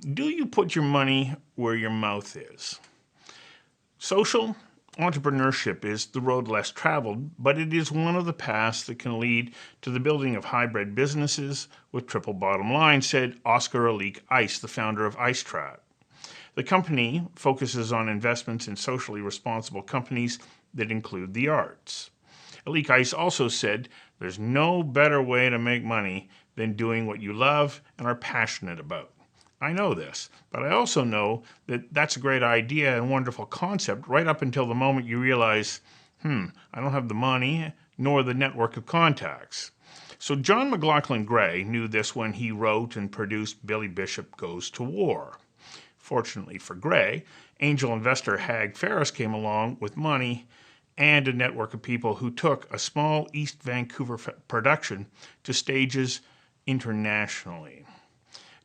Do you put your money where your mouth is? Social entrepreneurship is the road less traveled, but it is one of the paths that can lead to the building of hybrid businesses with triple bottom line, said Oscar Alik Ice, the founder of IceTrat. The company focuses on investments in socially responsible companies that include the arts. Alik Ice also said, "There's no better way to make money than doing what you love and are passionate about." I know this, but I also know that that's a great idea and wonderful concept right up until the moment you realize, I don't have the money nor the network of contacts. So John McLaughlin Gray knew this when he wrote and produced Billy Bishop Goes to War. Fortunately for Gray, angel investor Hag Ferris came along with money and a network of people who took a small East Vancouver production to stages internationally.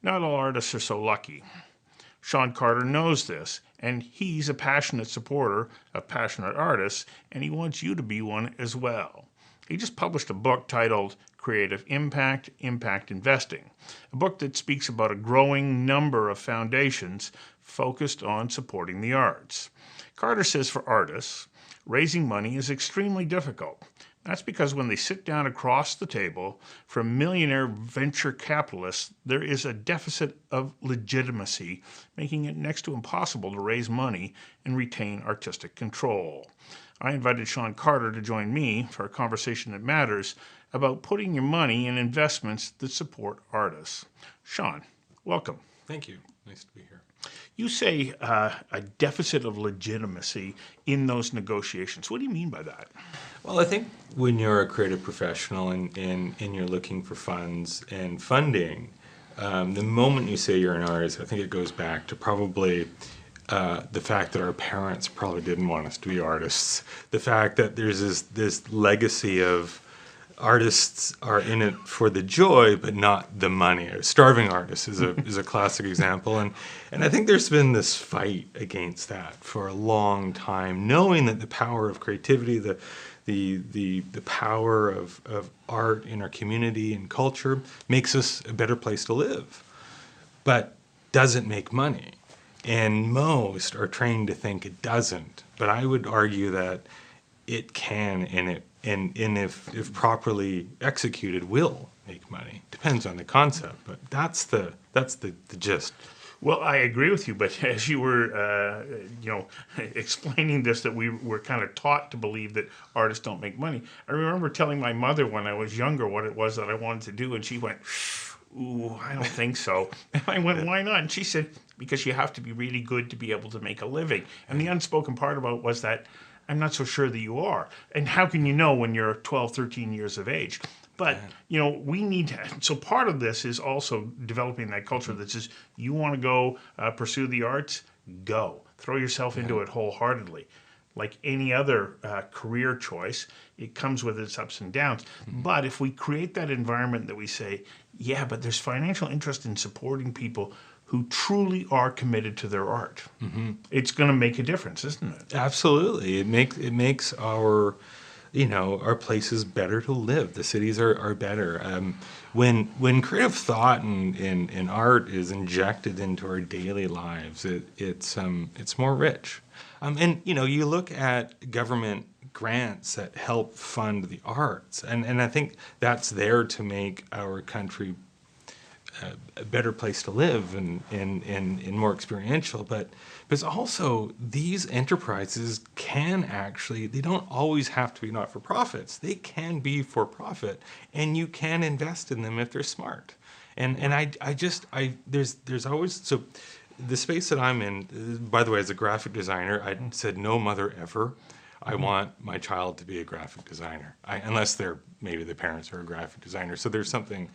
Not all artists are so lucky. Sean Carter knows this, and he's a passionate supporter of passionate artists, and he wants you to be one as well. He just published a book titled Creative Impact, Impact Investing, a book that speaks about a growing number of foundations focused on supporting the arts. Carter says for artists, raising money is extremely difficult. That's because when they sit down across the table from millionaire venture capitalists, there is a deficit of legitimacy, making it next to impossible to raise money and retain artistic control. I invited Sean Carter to join me for a conversation that matters about putting your money in investments that support artists. Sean, welcome. Thank you. Nice to be here. You say a deficit of legitimacy in those negotiations. What do you mean by that? Well, I think when you're a creative professional and you're looking for funds and funding, the moment you say you're an artist, I think it goes back to probably the fact that our parents probably didn't want us to be artists. The fact that there's this legacy of artists are in it for the joy, but not the money. A starving artist is a classic example, and I think there's been this fight against that for a long time, knowing that the power of creativity, the power of art in our community and culture makes us a better place to live, but doesn't make money. And most are trained to think it doesn't, but I would argue that it can, and if properly executed, will make money. Depends on the concept, but that's the gist. Well, I agree with you, but as you were, explaining this, that we were kind of taught to believe that artists don't make money. I remember telling my mother when I was younger what it was that I wanted to do, and she went, "Ooh, I don't think so." And I went, "Why not?" And she said, "Because you have to be really good to be able to make a living." And the unspoken part about it was that I'm not so sure that you are. And how can you know when you're 12, 13 years of age? But, we need to. So part of this is also developing that culture that says, you want to go pursue the arts, go. Throw yourself into it wholeheartedly. Like any other career choice, it comes with its ups and downs. But if we create that environment that we say, yeah, but there's financial interest in supporting people who truly are committed to their art, it's going to make a difference, isn't it? Absolutely. It makes our our places better to live. The cities are better. When creative thought and art is injected into our daily lives, it's more rich. And you look at government grants that help fund the arts, and I think that's there to make our country a better place to live and more experiential. But also these enterprises can actually, they don't always have to be not-for-profits. They can be for-profit, and you can invest in them if they're smart. And there's always, so the space that I'm in, by the way, as a graphic designer, I said no mother ever. I want my child to be a graphic designer, unless maybe the parents are a graphic designer. So there's something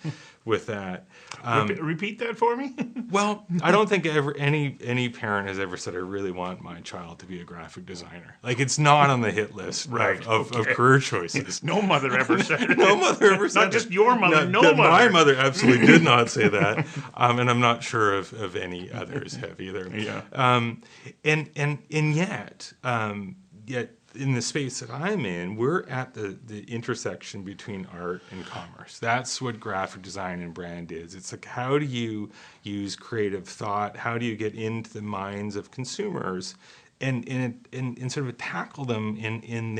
with that. Repeat that for me? Well, I don't think any parent has ever said, I really want my child to be a graphic designer. Like, it's not on the hit list of career choices. No mother ever said it. No mother ever said it. Not just your mother, no mother. My mother absolutely did not say that. And I'm not sure of any others have either. Yeah. And yet in the space that I'm in, we're at the intersection between art and commerce. That's what graphic design and brand is. It's like, how do you use creative thought? How do you get into the minds of consumers and sort of tackle them in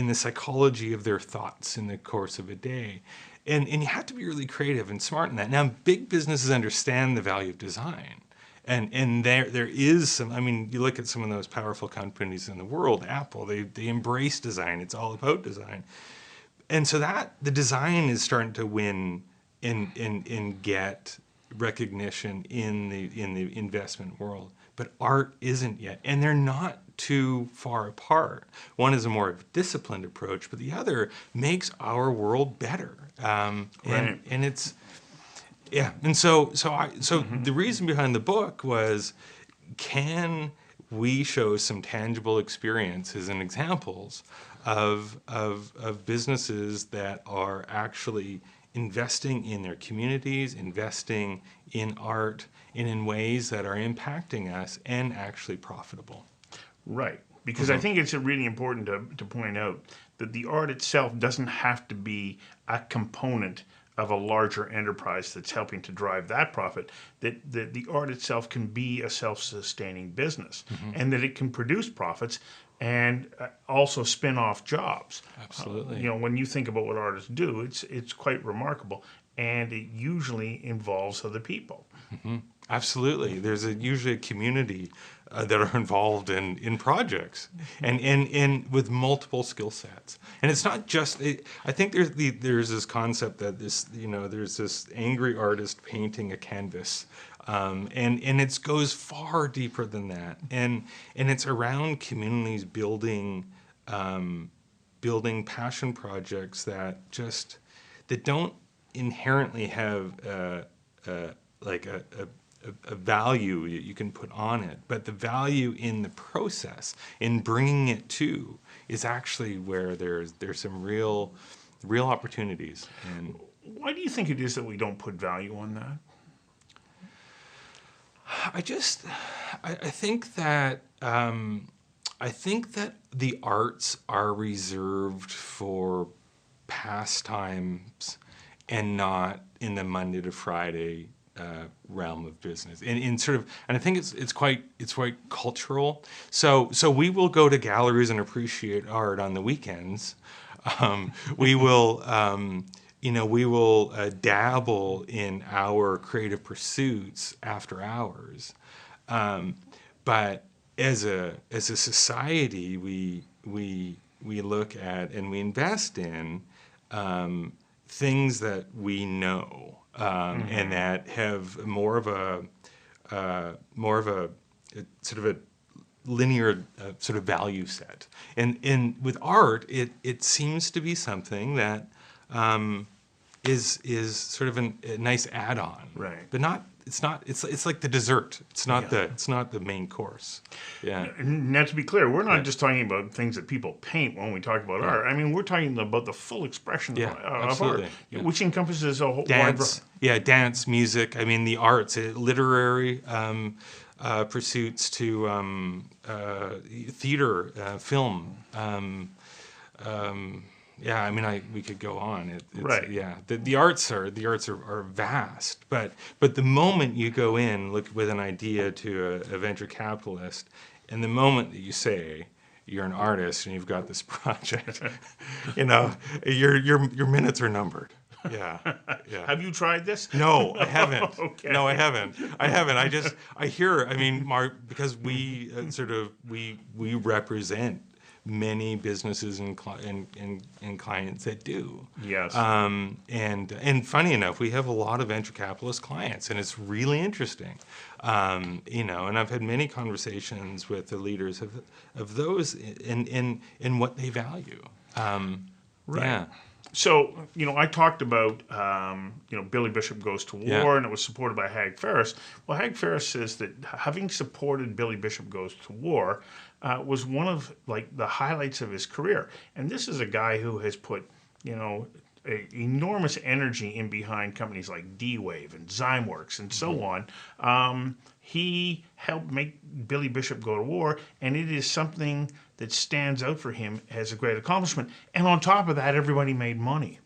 the psychology of their thoughts in the course of a day? And you have to be really creative and smart in that. Now, big businesses understand the value of design. And there is some, I mean, you look at some of those powerful companies in the world, Apple, they embrace design. It's all about design. And so that the design is starting to win and get recognition in the investment world. But art isn't yet. And they're not too far apart. One is a more disciplined approach, but the other makes our world better. Right. And it's, yeah, and so the reason behind the book was, can we show some tangible experiences and examples of businesses that are actually investing in their communities, investing in art, and in ways that are impacting us and actually profitable. Right. Because I think it's really important to point out that the art itself doesn't have to be a component of a larger enterprise that's helping to drive that profit, that the art itself can be a self-sustaining business, and that it can produce profits and also spin off jobs. Absolutely. You know, when you think about what artists do, it's quite remarkable, and it usually involves other people. Absolutely. There's usually a community that are involved in projects and with multiple skill sets. And it's not just, I think there's this concept that there's this angry artist painting a canvas. And it goes far deeper than that. And it's around communities building passion projects that don't inherently have like a value you can put on it, but the value in the process, in bringing it to, is actually where there's some real opportunities. And why do you think it is that we don't put value on that? I think that the arts are reserved for pastimes and not in the Monday to Friday realm of business, and I think it's quite cultural. So we will go to galleries and appreciate art on the weekends. We will dabble in our creative pursuits after hours, but as a society, we look at and we invest in things that we know. And that have more of a sort of a linear sort of value set. And with art, it seems to be something that is sort of a nice add-on, Right. But not. It's like the dessert. It's not the main course. Yeah. Now, to be clear, we're not just talking about things that people paint when we talk about art. I mean, we're talking about the full expression of art, which encompasses a whole wide Dance, dance, music. I mean, the arts, literary pursuits to theater, film. I mean, we could go on. Right. Yeah. The arts are vast, but the moment you go in, look with an idea to a venture capitalist, and the moment that you say you're an artist and you've got this project, your minutes are numbered. Yeah. Have you tried this? No, I haven't. Okay. No, I haven't. I hear. I mean, Mark, because we we represent many businesses and clients that do. Yes. And funny enough, we have a lot of venture capitalist clients, and it's really interesting. And I've had many conversations with the leaders of those in what they value. Right. Yeah. So, I talked about, Billy Bishop Goes to War, and it was supported by Hag Ferris. Well, Hag Ferris says that having supported Billy Bishop Goes to War was one of, the highlights of his career. And this is a guy who has put, enormous energy in behind companies like D-Wave and Zymeworks and so on. He helped make Billy Bishop go to war, and it is something that stands out for him as a great accomplishment. And on top of that, everybody made money.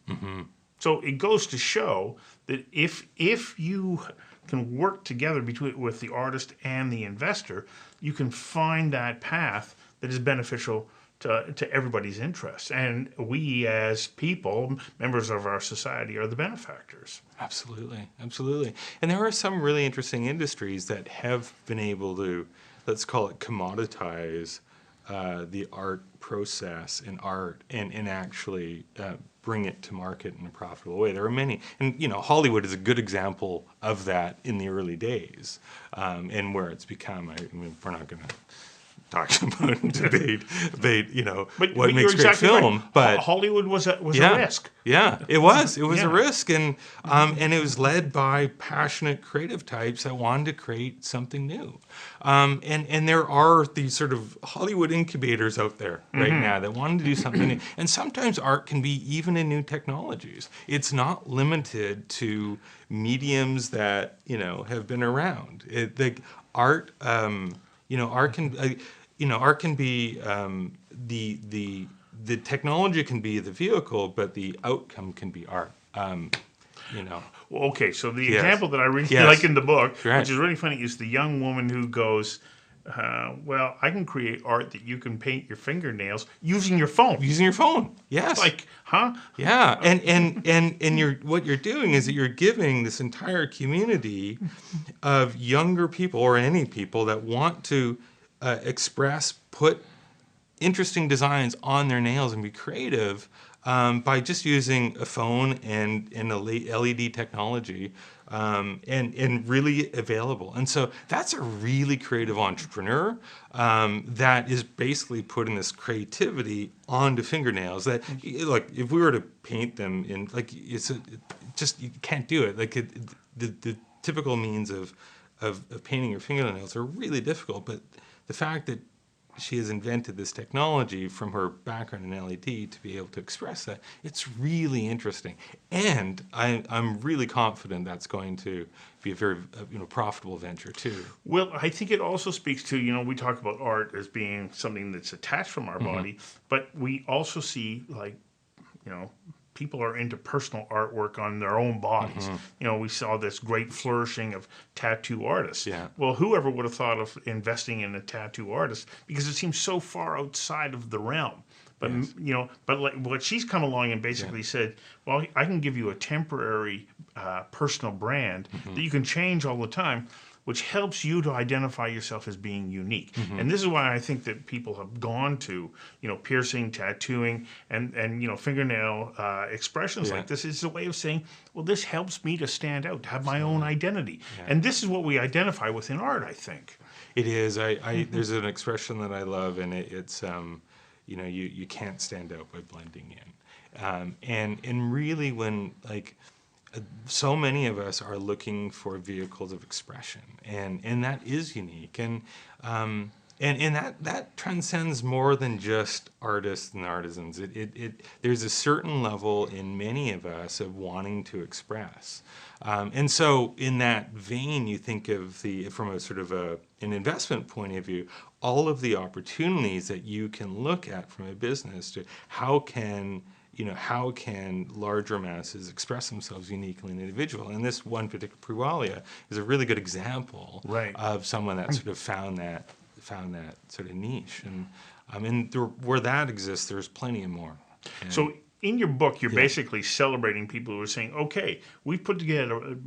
So it goes to show that if you can work together with the artist and the investor, you can find that path that is beneficial to everybody's interests. And we as people, members of our society, are the benefactors. Absolutely, absolutely. And there are some really interesting industries that have been able to, let's call it, commoditize the art process and art and actually bring it to market in a profitable way. There are many, and Hollywood is a good example of that in the early days, and where it's become. I mean, we're not going to talk about and debate, what makes great film, right. but Hollywood was a risk. Yeah, it was. It was Yeah. a risk, and it was led by passionate creative types that wanted to create something new. And there are these sort of Hollywood incubators out there right now that want to do something new. And sometimes art can be even in new technologies. It's not limited to mediums that have been around. Art, art can be the technology can be the vehicle, but the outcome can be art. Well, okay, so the Yes. example that I really Yes. like in the book, Right. which is really funny, is the young woman who goes, well, I can create art that you can paint your fingernails using your phone. Using your phone, yes. Like, huh? Yeah, and what you're doing is that you're giving this entire community of younger people or any people that want to put interesting designs on their nails and be creative by just using a phone and a LED technology and really available. And so that's a really creative entrepreneur that is basically putting this creativity onto fingernails that, like, if we were to paint them in, like, you can't do it. Like, the typical means of painting your fingernails are really difficult, but the fact that she has invented this technology from her background in LED to be able to express that, it's really interesting. And I'm really confident that's going to be a very profitable venture too. Well, I think it also speaks to, we talk about art as being something that's attached from our body, but we also see, like, people are into personal artwork on their own bodies. We saw this great flourishing of tattoo artists. Yeah. Well, whoever would have thought of investing in a tattoo artist, because it seems so far outside of the realm. But Yes. but like what she's come along and basically said, well, I can give you a temporary personal brand that you can change all the time, which helps you to identify yourself as being unique. And this is why I think that people have gone to, piercing, tattooing, and fingernail expressions like this. Is a way of saying, well, this helps me to stand out, to have my own identity. And this is what we identify with in art, I think. It is. There's an expression that I love, and it's you can't stand out by blending in. And really, when so many of us are looking for vehicles of expression, and that is unique, and that transcends more than just artists and artisans. There's a certain level in many of us of wanting to express, and so in that vein, you think of from a sort of an investment point of view, all of the opportunities that you can look at from a business to how can larger masses express themselves uniquely and individual? And this one particular Priwalia is a really good example of someone that sort of found that sort of niche. And where that exists, there's plenty of more. So in your book, you're basically celebrating people who are saying, okay, we've put together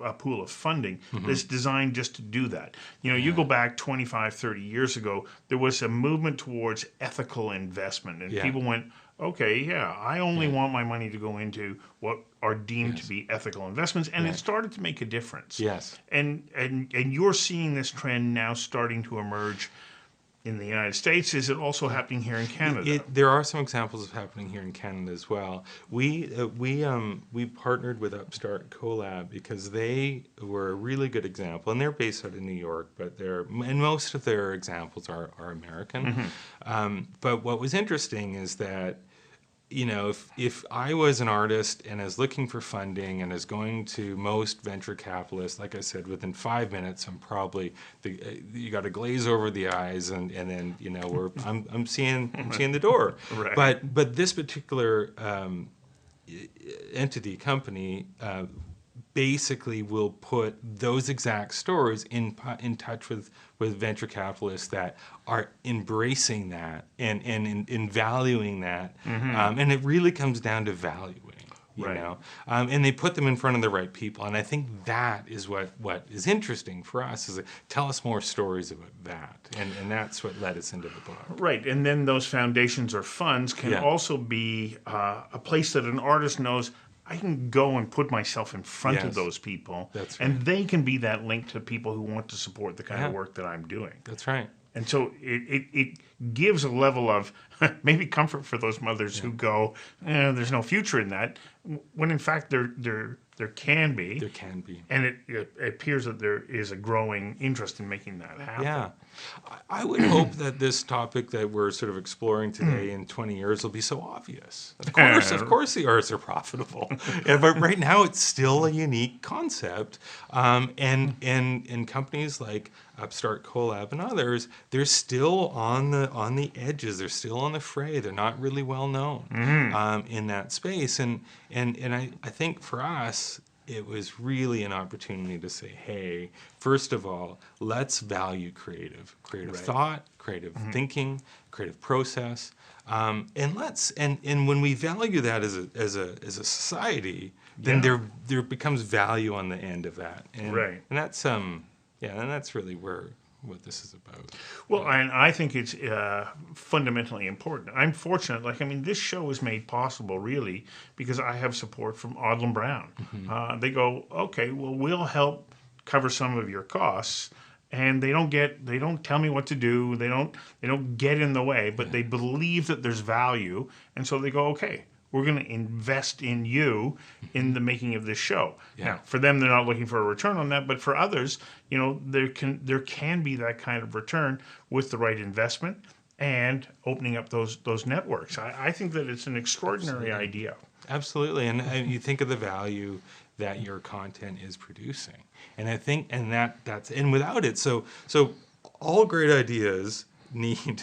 a pool of funding that's designed just to do that. You go back 25, 30 years ago, there was a movement towards ethical investment, and people went, okay, I only want my money to go into what are deemed to be ethical investments, and it started to make a difference. Yes. And you're seeing this trend now starting to emerge in the United States. Is it also happening here in Canada? There are some examples of happening here in Canada as well. We partnered with Upstart Collab because they were a really good example, and they're based out of New York, and most of their examples are American. But what was interesting is that if I was an artist and is looking for funding and is going to most venture capitalists, like I said, within 5 minutes, I'm probably you got to glaze over the eyes, and then I'm seeing the door. Right. But this particular entity company basically will put those exact stories in touch with venture capitalists that are embracing that and in valuing that, and it really comes down to valuing, Right. and they put them in front of the right people, and I think that is what is interesting for us is tell us more stories about that, and that's what led us into the book. Right, and then those foundations or funds can Yeah. also be a place that an artist knows I can go and put myself in front of Yes. those people, That's and they can be that link to people who want to support the kind of Yeah. work that I'm doing. That's right. And so it gives a level of maybe comfort for those mothers who go, there's no future in that, when in fact there can be. There can be. And it appears that there is a growing interest in making that happen. Yeah. I would hope that this topic that we're sort of exploring today in 20 years will be so obvious. Of course the arts are profitable. But right now it's still a unique concept. And companies like Upstart Collab and others, they're still on the edges. They're still on the fray. They're not really well known in that space. And I think for us, it was really an opportunity to say, hey, first of all, let's value creative Right. thought, creative thinking, creative process, and when we value that as a society, then there becomes value on the end of that, and Right. and that's really what this is about. Well, and I think it's fundamentally important. I'm fortunate. This show is made possible really because I have support from Odlum Brown. They go, okay, well, we'll help cover some of your costs, and they don't tell me what to do. They don't get in the way, but they believe that there's value, and so they go, okay, we're going to invest in you in the making of this show. Yeah. Now, for them, they're not looking for a return on that, but for others, there can be that kind of return with the right investment and opening up those networks. I think that it's an extraordinary idea. Absolutely, and you think of the value that your content is producing, and I think, that's without it, so all great ideas need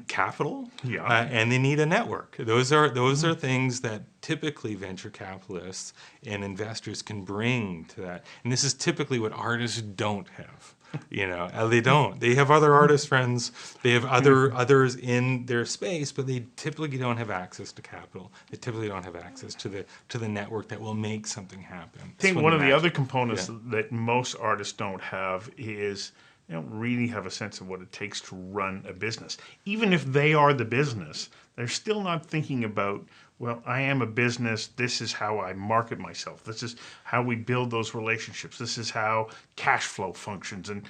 capital, and they need a network. Those are things that typically venture capitalists and investors can bring to that, and this is typically what artists don't have. They don't. They have other artist friends. They have others in their space, but they typically don't have access to capital. They typically don't have access to the network that will make something happen. I think one of the other components that most artists don't have is they don't really have a sense of what it takes to run a business. Even if they are the business, they're still not thinking about, well, I am a business. This is how I market myself. This is how we build those relationships. This is how cash flow functions, and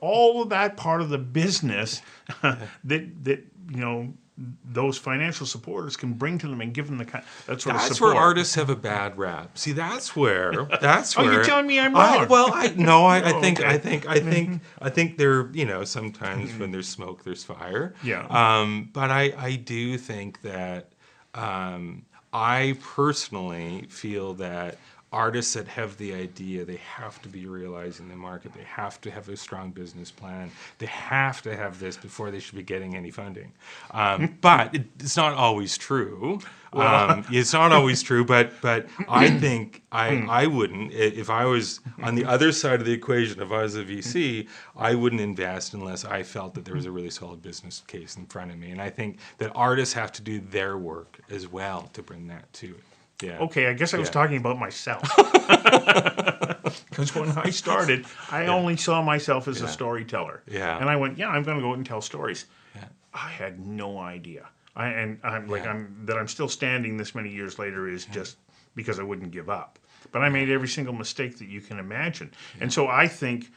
all of that part of the business that those financial supporters can bring to them and give them that sort of support. That's where artists have a bad rap. See, that's where. Oh, you're telling me I'm wrong? I think there. Sometimes when there's smoke, there's fire. Yeah. But I do think that I personally feel that artists that have the idea, they have to be realizing the market. They have to have a strong business plan. They have to have this before they should be getting any funding. But it's not always true. It's not always true. But I think I wouldn't, if I was on the other side of the equation, if I was a VC, I wouldn't invest unless I felt that there was a really solid business case in front of me. And I think that artists have to do their work as well to bring that to it. Yeah. Okay, I guess I was talking about myself. Because when I started, I only saw myself as a storyteller. Yeah. And I went, I'm going to go out and tell stories. Yeah. I had no idea. I'm still standing this many years later is just because I wouldn't give up. But I made every single mistake that you can imagine. Yeah. And so I think,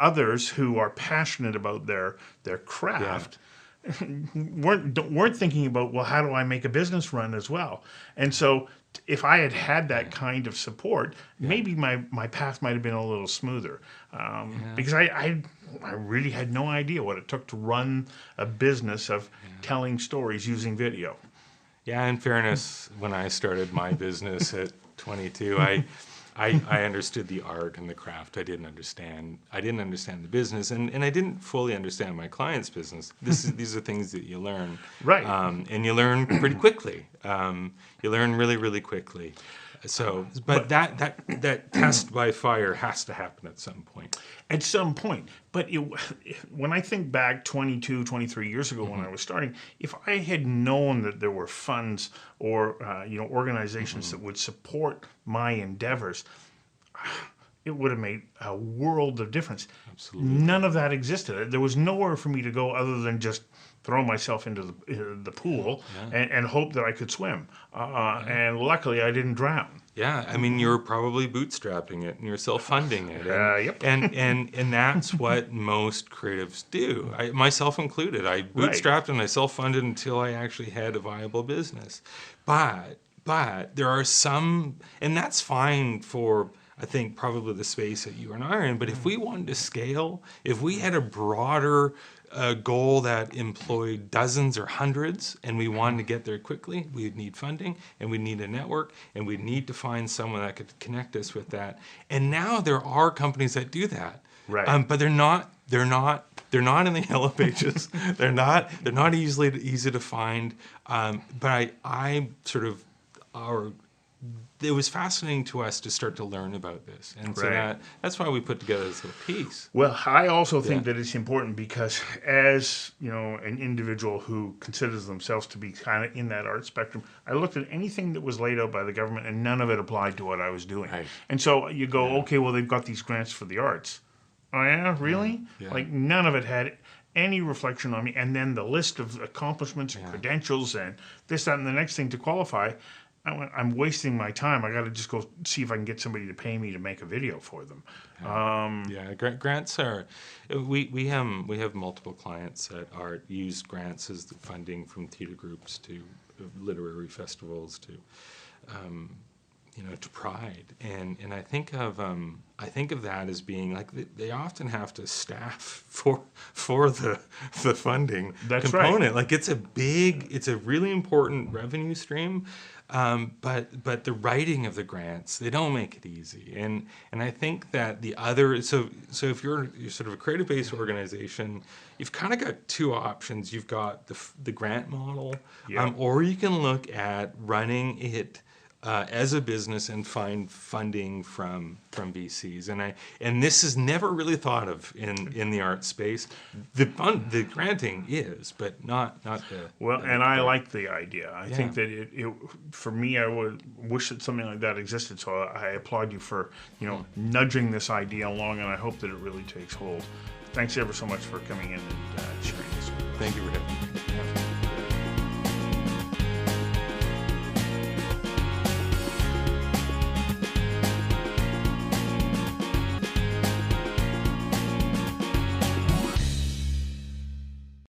others who are passionate about their craft weren't thinking about, how do I make a business run as well? And so if I had that kind of support, maybe my path might have been a little smoother, because I really had no idea what it took to run a business of telling stories using video. Yeah, in fairness, when I started my business at 22, I understood the art and the craft. I didn't understand the business, and I didn't fully understand my client's business. These are things that you learn, Right. and you learn pretty quickly. You learn really, really quickly. So, but that test by fire has to happen at some point. At some point. But when I think back 22, 23 years ago when I was starting, if I had known that there were funds or organizations that would support my endeavors, it would have made a world of difference. Absolutely. None of that existed. There was nowhere for me to go other than just throw myself into the pool and hope that I could swim. And luckily, I didn't drown. Yeah, I mean, you're probably bootstrapping it and you're self-funding it. And, Yep. and that's what most creatives do, myself included. I bootstrapped and I self-funded until I actually had a viable business. But there are some, and that's fine for, I think, probably the space that you and I are in. But if we wanted to scale, if we had a broader goal that employed dozens or hundreds, and we wanted to get there quickly, we'd need funding, and we'd need a network, and we'd need to find someone that could connect us with that. And now there are companies that do that, Right. but they're not in the yellow pages. they're not easy to find. But I sort of it was fascinating to us to start to learn about this, and so Right. that's why we put together this little piece. Well, I also think that it's important because as, an individual who considers themselves to be kind of in that art spectrum, I looked at anything that was laid out by the government and none of it applied to what I was doing. Right. And so you go, okay, well, they've got these grants for the arts. Oh, yeah? Really? Yeah. Like, none of it had any reflection on me. And then the list of accomplishments and credentials and this, that, and the next thing to qualify, I'm wasting my time. I got to just go see if I can get somebody to pay me to make a video for them. Grants are. We have multiple clients that use grants as the funding from theater groups to literary festivals to, to Pride, and I think of that as being like they often have to staff for the funding That's component. right. Like it's a really important revenue stream. But the writing of the grants, they don't make it easy, and I think that so if you're sort of a creative based organization, you've kind of got two options. You've got the grant model, or you can look at running it as a business and find funding from VCs, and this is never really thought of in the art space. The granting is, but not the. Well, and I like the idea. I think that it for me, I would wish that something like that existed. So I applaud you for nudging this idea along, and I hope that it really takes hold. Thanks ever so much for coming in and sharing this with me. Thank you for having me.